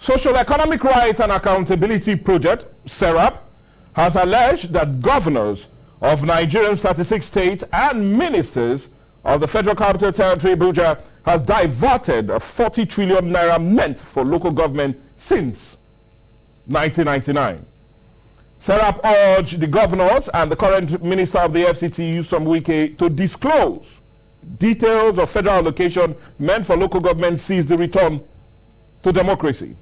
Social Economic Rights and Accountability Project, SERAP, has alleged that governors of Nigeria's 36 states and ministers of the Federal Capital Territory, Abuja, has diverted 40 trillion naira meant for local government since 1999. SERAP urged the governors and the current minister of the FCT, Yusuf Wike, to disclose details of federal allocation meant for local government sees the return to democracy.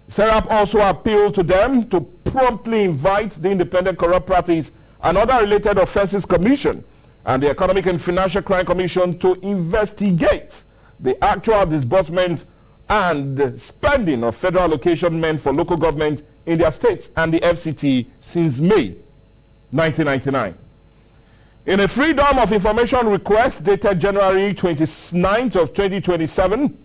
SERAP also appealed to them to promptly invite the Independent Corrupt Practice and Other Related Offences Commission and the Economic and Financial Crime Commission to investigate the actual disbursement and spending of federal allocation meant for local government in their states and the FCT since May 1999. In a Freedom of Information request dated January 29th of 2027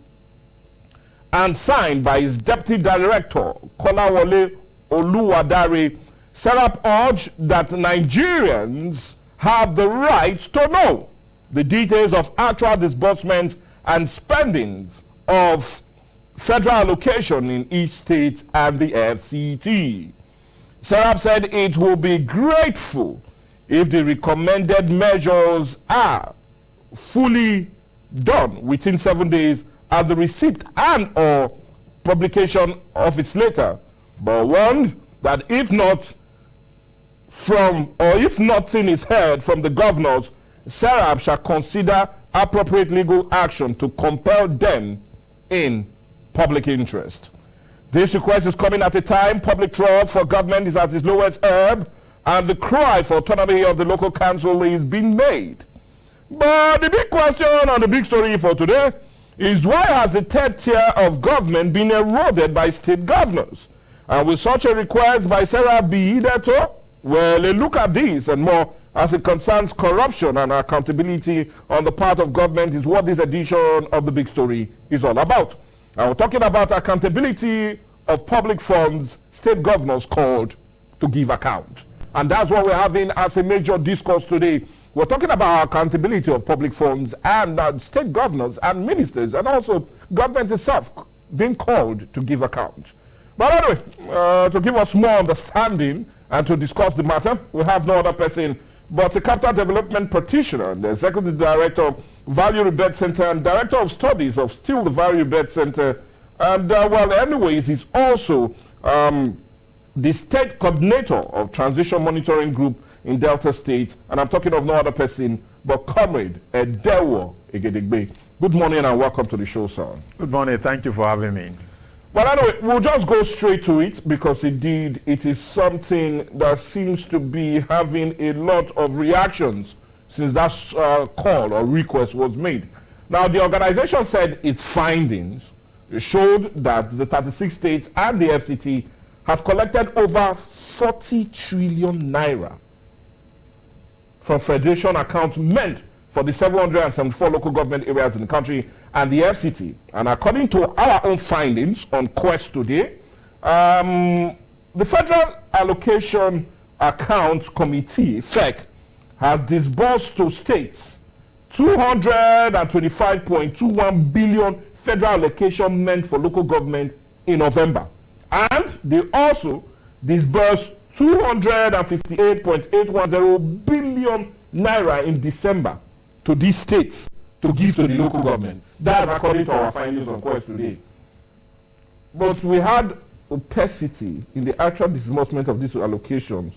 and signed by his Deputy Director, Kolawole Oluwadare, SERAP urged that Nigerians have the right to know the details of actual disbursements and spendings of federal allocation in each state and the FCT. SERAP said it will be grateful if the recommended measures are fully done within 7 days at the receipt and or publication of its letter, but warned that if nothing is heard from the governors, SERAP shall consider appropriate legal action to compel them in public interest. This request is coming at a time public trust for government is at its lowest ebb and the cry for autonomy of the local council is being made. But the big question and the big story for today is why has the third tier of government been eroded by state governors? And will such a request by SERAP be heeded to? Well, a look at this and more as it concerns corruption and accountability on the part of government is what this edition of the big story is all about. And we're talking about accountability of public funds state governors called to give account. And that's what we're having as a major discourse today. We're talking about accountability of public funds and state governors and ministers and also government itself being called to give account. But anyway, to give us more understanding and to discuss the matter, we have no other person but a capital development practitioner, the executive director of Value Rebirth Center and director of studies of still the Value Rebirth Center. And well, anyways, he's also the state coordinator of Transition Monitoring Group in Delta State. And I'm talking of no other person but Comrade Edewo Egedegbe. Good morning and welcome to the show, sir. Good morning. Thank you for having me. Well, anyway, we'll just go straight to it because indeed it is something that seems to be having a lot of reactions since that call or request was made. Now, the organization said its findings showed that the 36 states and the FCT have collected over 40 trillion naira from federation accounts meant for the 774 local government areas in the country and the FCT. And according to our own findings on Quest today, the Federal Allocation Account Committee, FEC, has disbursed to states 225.21 billion federal allocation meant for local government in November. And they also disbursed 258.810 billion naira in December to these states to give to the local government. That's according to our findings on Quest today. But we had opacity in the actual disbursement of these allocations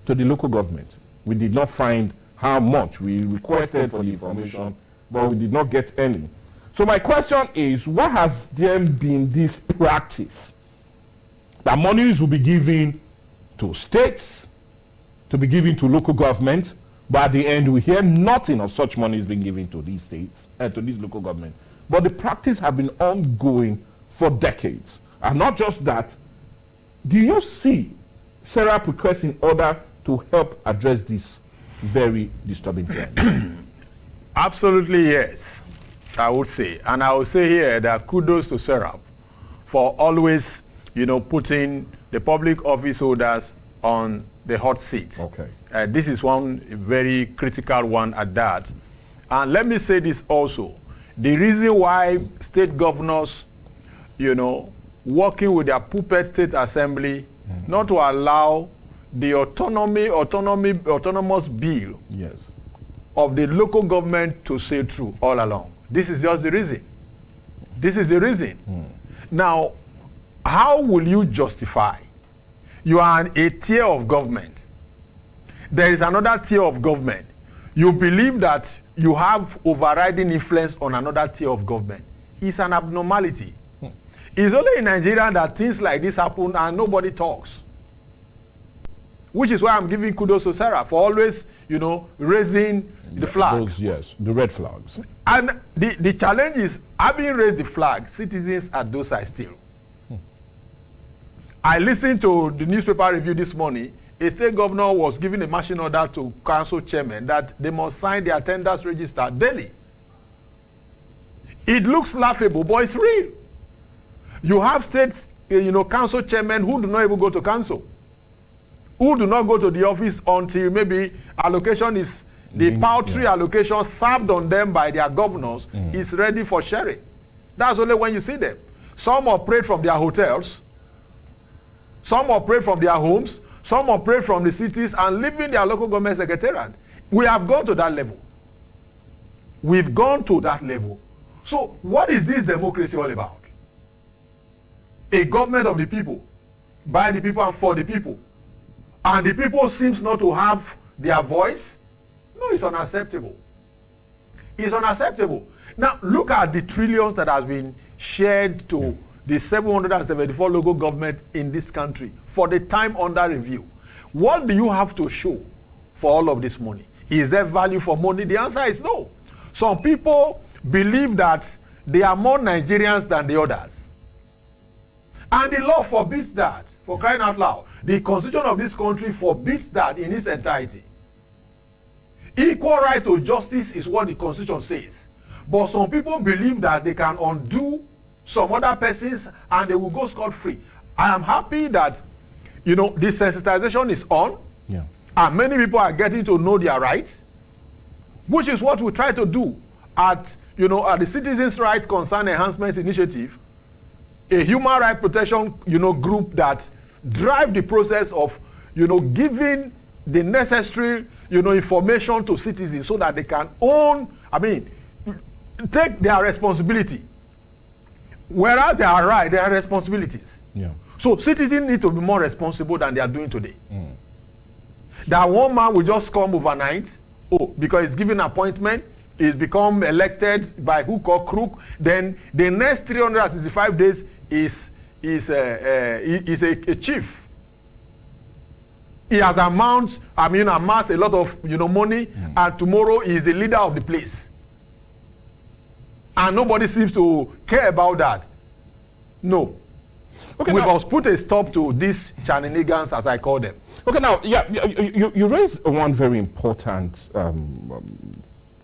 to the local government. We did not find how much. We requested for the information, but we did not get any. So my question is, what has there been this practice that monies will be given to states, to be given to local government, but at the end we hear nothing of such money being given to these states and to these local government. But the practice has been ongoing for decades. And not just that, do you see SERAP requests in order to help address this very disturbing trend? Absolutely yes, I would say. And I would say here that kudos to SERAP for always, putting the public office holders on the hot seat. Okay. This is one very critical one at that. And let me say this also. The reason why state governors, working with their puppet state assembly not to allow the autonomous bill of the local government to sail through all along. This is just the reason. This is the reason. Now, how will you justify? You are a tier of government. There is another tier of government. You believe that you have overriding influence on another tier of government. It's an abnormality. It's only in Nigeria that things like this happen and nobody talks. Which is why I'm giving kudos to Sarah for always, you know, raising the flag. Those, yes, the red flags. And the challenge is, having raised the flag, citizens at those sides still. I listened to the newspaper review this morning. A state governor was giving a marching order to council chairmen that they must sign their attendance register daily. It looks laughable, but it's real. You have states, you know, council chairmen who do not even go to council, who do not go to the office until maybe allocation is, the paltry allocation served on them by their governors is ready for sharing. That's only when you see them. Some operate from their hotels, some operate from their homes, some operate from the cities and live in their local government secretariat. We have gone to that level. We've gone to that level. So what is this democracy all about? A government of the people, by the people and for the people. And the people seems not to have their voice. No, it's unacceptable. It's unacceptable. Now, look at the trillions that has been shared to the 774 local government in this country for the time under review. What do you have to show for all of this money? Is there value for money? The answer is no. Some people believe that they are more Nigerians than the others. And the law forbids that, for crying out loud. The constitution of this country forbids that in its entirety. Equal right to justice is what the constitution says. But some people believe that they can undo some other persons and they will go scot-free. I am happy that, you know, this sensitization is on. And many people are getting to know their rights, which is what we try to do at, you know, at the Citizens' Rights Concern Enhancement Initiative, a human rights protection, you know, group that drive the process of, you know, giving the necessary, you know, information to citizens so that they can own, take their responsibility. Whereas they are right, they are responsibilities. So citizens need to be more responsible than they are doing today. That one man will just come overnight, because he's given an appointment, he's become elected by hook or crook, then the next 365 days is a chief. He has amassed a lot of, you know, money, and tomorrow he is the leader of the place. And nobody seems to care about that. No. Okay, we must put a stop to these shenanigans, as I call them. Okay, now, you raised one very important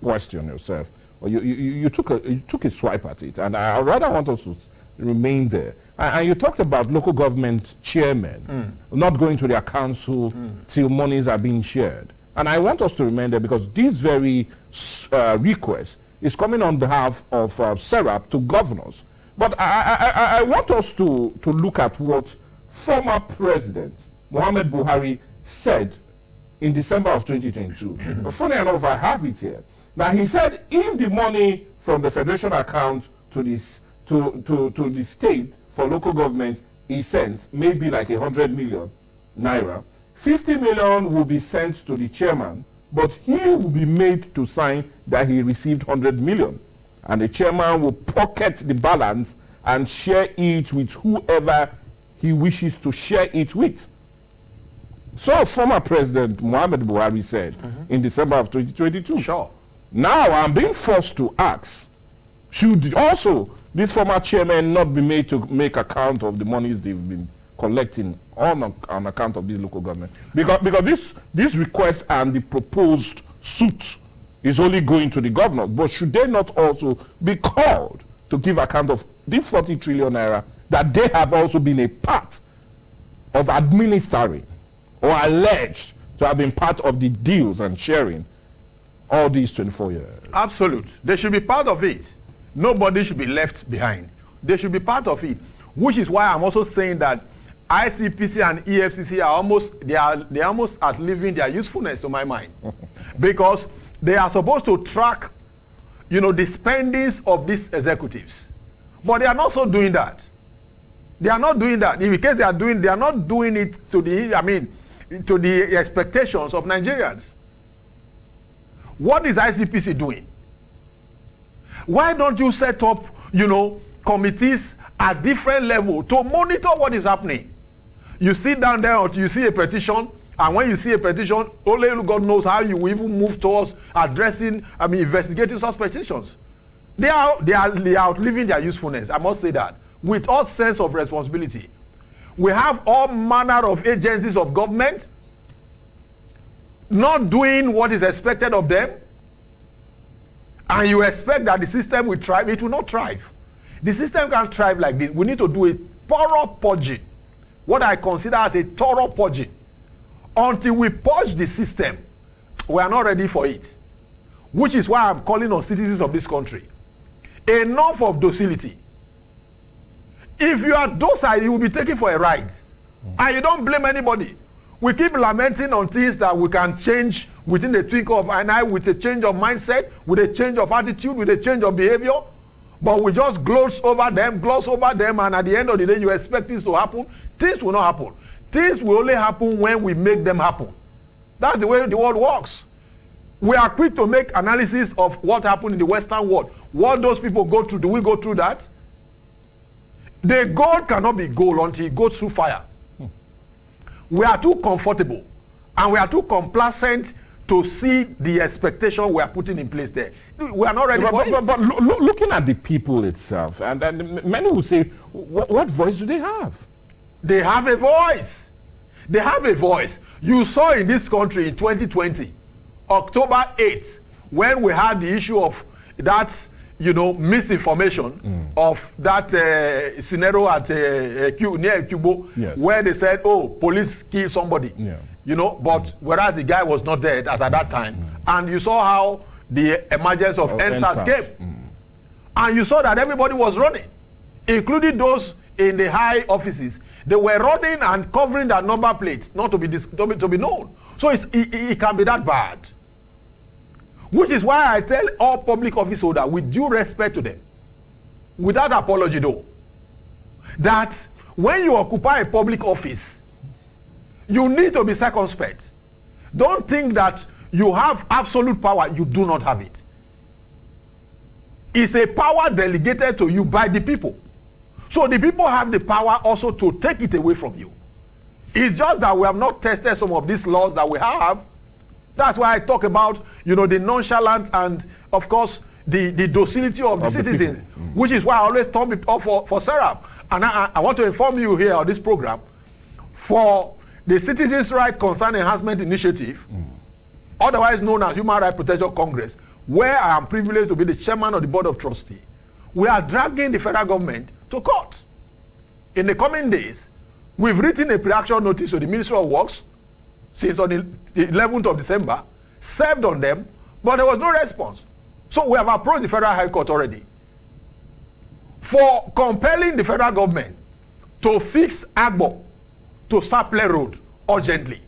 question yourself. Or you took a swipe at it, and I rather want us to remain there. And you talked about local government chairmen not going to their council till monies are being shared. And I want us to remain there because this very request is coming on behalf of SERAP to governors. But I want us to look at what former President Muhammad Buhari said in December of 2022. Funny enough, I have it here. Now, he said if the money from the federation account to the state for local government is sent, maybe like 100 million naira, 50 million will be sent to the chairman, but he will be made to sign that he received 100 million. And the chairman will pocket the balance and share it with whoever he wishes to share it with. So former President Muhammad Buhari said in December of 2022. Sure. Now I'm being forced to ask, should also this former chairman not be made to make account of the monies they've been collecting on account of this local government? Because this request and the proposed suit is only going to the governor, but should they not also be called to give account of this 40 trillion naira that they have also been a part of administering or alleged to have been part of the deals and sharing all these 24 years? Absolute. They should be part of it. Nobody should be left behind. They should be part of it. which is why I'm also saying that ICPC and EFCC are almost outliving their usefulness to my mind, because they are supposed to track, the spendings of these executives, but they are not so doing that. They are not doing that. In case they are not doing it to the expectations of Nigerians. What is ICPC doing? Why don't you set up, committees at different levels to monitor what is happening? You sit down there, or you see a petition, and when you see a petition, only God knows how you will even move towards addressing, investigating such petitions. They are outliving their usefulness, I must say that, with all sense of responsibility. We have all manner of agencies of government not doing what is expected of them, and you expect that the system will thrive. It will not thrive. The system can't thrive like this. We need to do a thorough purging, what I consider as a thorough purging. Until we purge the system, we are not ready for it. Which is why I'm calling on citizens of this country. Enough of docility. If you are docile, you will be taken for a ride. And you don't blame anybody. We keep lamenting on things that we can change within the twinkle of an eye, with a change of mindset, with a change of attitude, with a change of behavior. But we just gloss over them, and at the end of the day, you expect things to happen. Things will not happen. Things will only happen when we make them happen. That's the way the world works. We are quick to make analysis of what happened in the Western world. What those people go through, do we go through that? The gold cannot be gold until it goes through fire. We are too comfortable, and we are too complacent to see the expectation we are putting in place there. We are not ready for it. But looking at the people itself, and many will say, what voice do they have? They have a voice. They have a voice. You saw in this country in 2020, October 8th, when we had the issue of that, misinformation of that scenario at near Cuba, yes, where they said, oh, police killed somebody. Yeah. But whereas the guy was not dead at that time. And you saw how the emergence of NSAS came. And you saw that everybody was running, including those in the high offices. They were running and covering their number plates, not to be known. So it can be that bad. Which is why I tell all public office holders, with due respect to them, without apology though, that when you occupy a public office, you need to be circumspect. Don't think that you have absolute power. You do not have it. It's a power delegated to you by the people. So the people have the power also to take it away from you. It's just that we have not tested some of these laws that we have. That's why I talk about, the nonchalant and, of course, the docility of the citizens, which is why I always turn it off for Serap. And I want to inform you here on this program, for the Citizens' Right Concern Enhancement Initiative, otherwise known as Human Rights Protection Congress, where I am privileged to be the chairman of the Board of Trustees, we are dragging the federal government to court. In the coming days, we've written a pre-action notice to the Ministry of Works since on the 11th of December, served on them, but there was no response. So we have approached the Federal High Court already for compelling the federal government to fix Agbo to Saple Road urgently.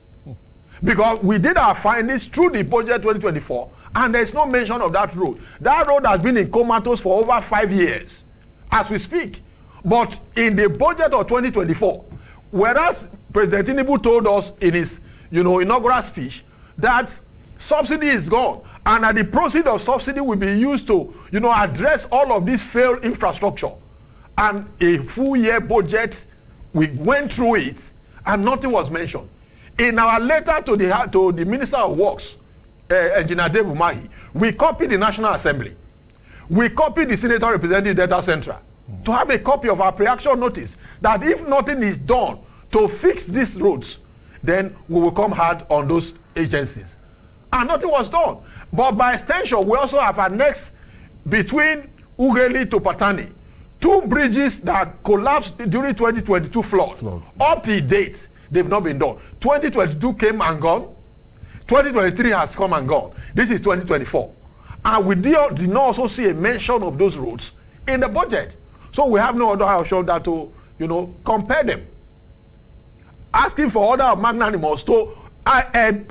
Because we did our findings through the budget 2024, and there is no mention of that road. That road has been in comatose for over 5 years as we speak. But in the budget of 2024, whereas President Tinubu told us in his inaugural speech that subsidy is gone, and that the proceeds of subsidy will be used to address all of this failed infrastructure, and a full year budget, we went through it and nothing was mentioned. In our letter to the Minister of Works, Engineer Dave Umahi, we copied the National Assembly, we copied the Senator representing Delta Central to have a copy of our pre-action notice that if nothing is done to fix these roads, then we will come hard on those agencies. And nothing was done. But by extension, we also have annexed between Ugeli to Patani 2 bridges that collapsed during 2022 flood. Up to date, they've not been done. 2022 came and gone. 2023 has come and gone. This is 2024. And we did not also see a mention of those roads in the budget. So we have no other option than to compare them. Asking for order of magnanimous to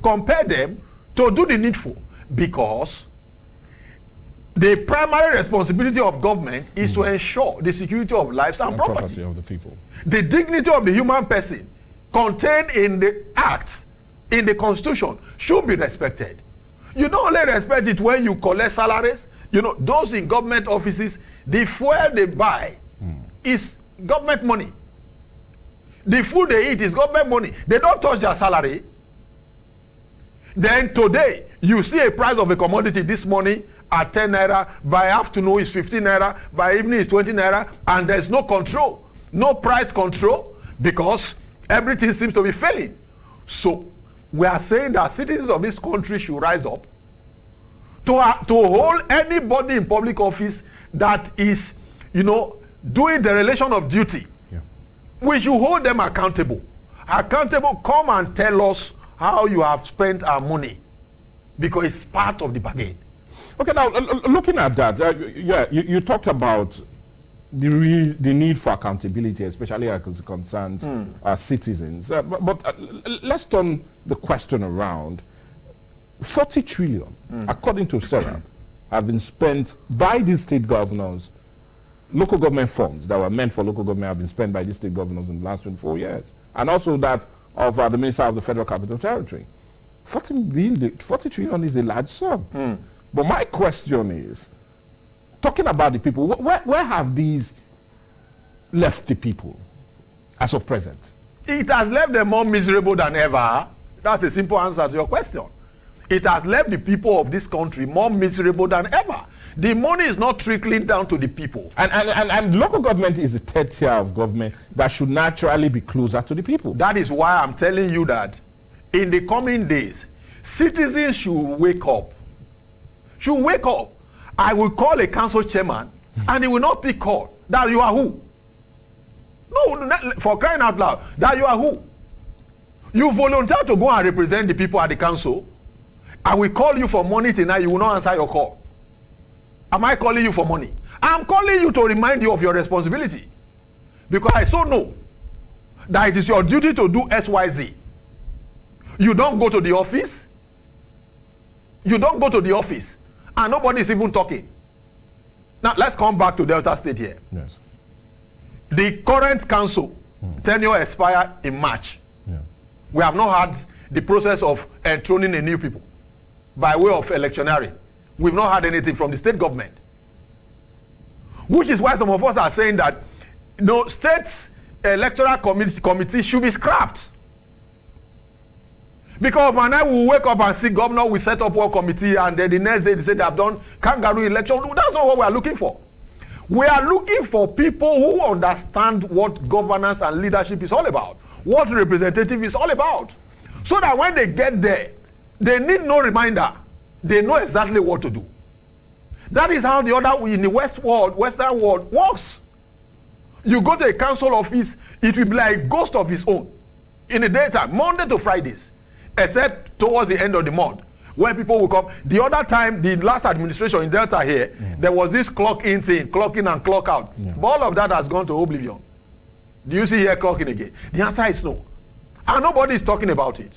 compare them to do the needful, because the primary responsibility of government is to ensure the security of lives and property of the people. The dignity of the human person contained in the acts, in the constitution, should be respected. You don't only respect it when you collect salaries. Those in government offices, the fuel they buy is government money. The food they eat is government money. They don't touch their salary. Then today, you see a price of a commodity this morning at 10 naira, by afternoon is 15 naira, by evening is 20 naira, and there's no control, no price control, because everything seems to be failing. So we are saying that citizens of this country should rise up to hold anybody in public office that is, doing the relation of duty. Yeah. We should hold them accountable. Come and tell us how you have spent our money, because it's part of the bargain. Okay, now looking at that, you talked about the need for accountability, especially as it concerns citizens. But let's turn the question around. 40 trillion, according to Sarah, have been spent by these state governors. Local government funds that were meant for local government have been spent by these state governors in the last 24 years. And also that of the Minister of the Federal Capital Territory. 40 trillion is a large sum. But my question is, talking about the people, where have these left the people as of present? It has left them more miserable than ever. That's a simple answer to your question. It has left the people of this country more miserable than ever. The money is not trickling down to the people. And local government is the third tier of government that should naturally be closer to the people. That is why I'm telling you that in the coming days, citizens should wake up. I will call a council chairman and he will not pick call. That you are who? No, for crying out loud, that you are who? You volunteer to go and represent the people at the council. I will call you for money tonight, you will not answer your call. Am I calling you for money? I'm calling you to remind you of your responsibility. Because I so know that it is your duty to do XYZ. You don't go to the office. And nobody is even talking. Now, let's come back to Delta State here. Yes. The current council tenure expired in March. Yeah. We have not had the process of enthroning a new people by way of electioneering. We've not had anything from the state government. Which is why some of us are saying that state's electoral committee should be scrapped. Because when I will wake up and see governor will set up one committee and then the next day they say they have done kangaroo election. That's not what we are looking for. We are looking for people who understand what governance and leadership is all about, what representative is all about. So that when they get there, they need no reminder. They know exactly what to do. That is how the other in the Western world works. You go to a council office, it will be like a ghost of its own in the daytime, Monday to Fridays, except towards the end of the month, when people will come. The other time, the last administration in Delta here, there was this clock in thing, clock in and clock out. But all of that has gone to oblivion. Do you see here clocking again? The answer is no. And nobody is talking about it.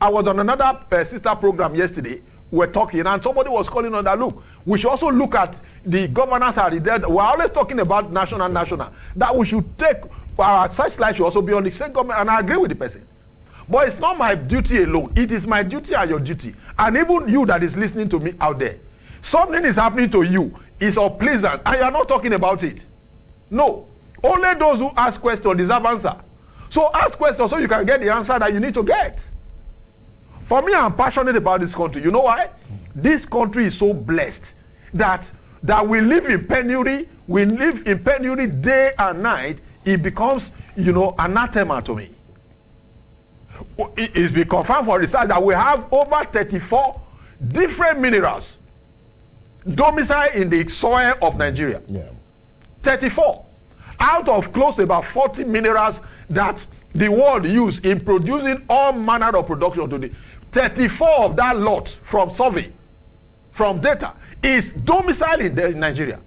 I was on another sister program yesterday. We were talking and somebody was calling on that, look, we should also look at the governance at the Delta. We're always talking about national. That we should take, our searchlight should also be on the state government, and I agree with the person. But it's not my duty alone. It is my duty and your duty. And even you that is listening to me out there, something is happening to you, it's unpleasant, and you are not talking about it. No. Only those who ask questions deserve answer. So ask questions so you can get the answer that you need to get. For me, I'm passionate about this country. You know why? This country is so blessed that we live in penury. We live in penury day and night. It becomes, anathema to me. It's been confirmed for research that we have over 34 different minerals domiciled in the soil of Nigeria. Yeah. 34 out of close to about 40 minerals that the world use in producing all manner of production today. 34 of that lot from survey, from data, is domiciled in Nigeria.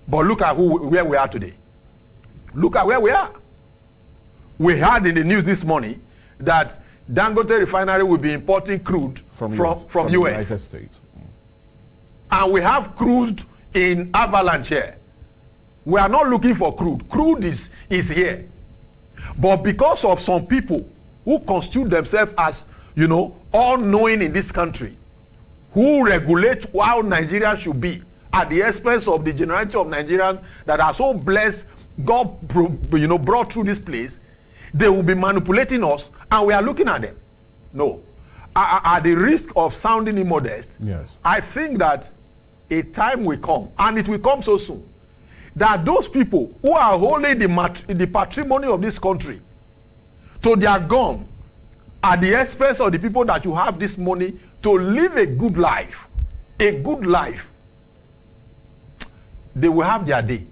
But look at where we are today. Look at where we are. We heard in the news this morning that Dangote refinery will be importing crude from US. The United States. And we have crude in avalanche here. We are not looking for crude. Crude is here. But because of some people who constitute themselves as, all-knowing in this country, who regulate how Nigeria should be at the expense of the generality of Nigerians that are so blessed, God, brought through this place, they will be manipulating us, and we are looking at them. No. At the risk of sounding immodest, yes, I think that a time will come, and it will come so soon, that those people who are holding the patrimony of this country to their gum at the expense of the people that you have this money to live a good life, they will have their day.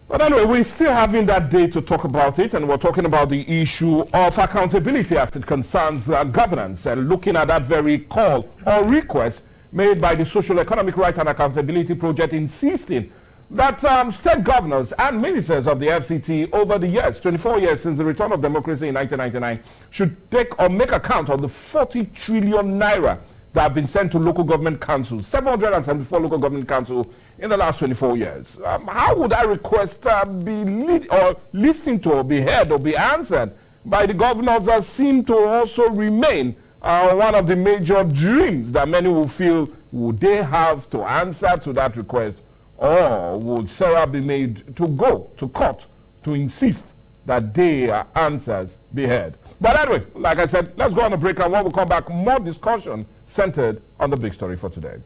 But anyway, we're still having that day to talk about it, and we're talking about the issue of accountability as it concerns governance, and looking at that very call or request made by the Social Economic Right and Accountability Project, insisting that state governors and ministers of the FCT over the years, 24 years since the return of democracy in 1999, should take or make account of the 40 trillion naira that have been sent to local government councils, 774 local government councils in the last 24 years. How would that request be listened to, or be heard, or be answered by the governors that seem to also remain one of the major dreams that many will feel, would they have to answer to that request, or would Sarah be made to go to court to insist that their answers be heard? But anyway, like I said, let's go on a break, and when we come back, more discussion centered on the big story for today.